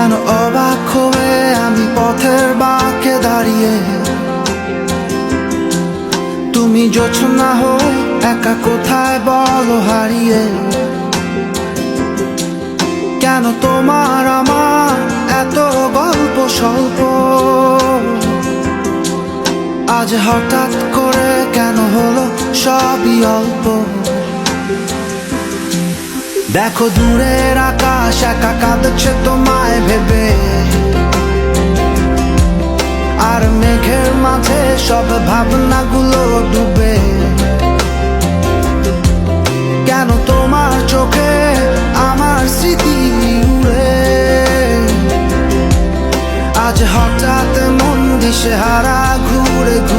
কেন অবাক হয়ে আমি পথের বাঁকে দাঁড়িয়ে, তুমি জোছনা হয়ে একা কোথায় বলো হারিয়ে। কেন তোমার আমার এত গল্প স্বল্প, আজ হঠাৎ করে কেন হলো সবই অল্প। দেখো দূরের আকাশ একা কাঁদছে তোমায় ভেবে, আর মেঘের মাঝে সব ভাবনাগুলো ডুবে। কেন তোমার চোখে আমার স্মৃতি উড়ে, আজ হঠাৎ মন দিশেহারা ঘুরে ঘুরে।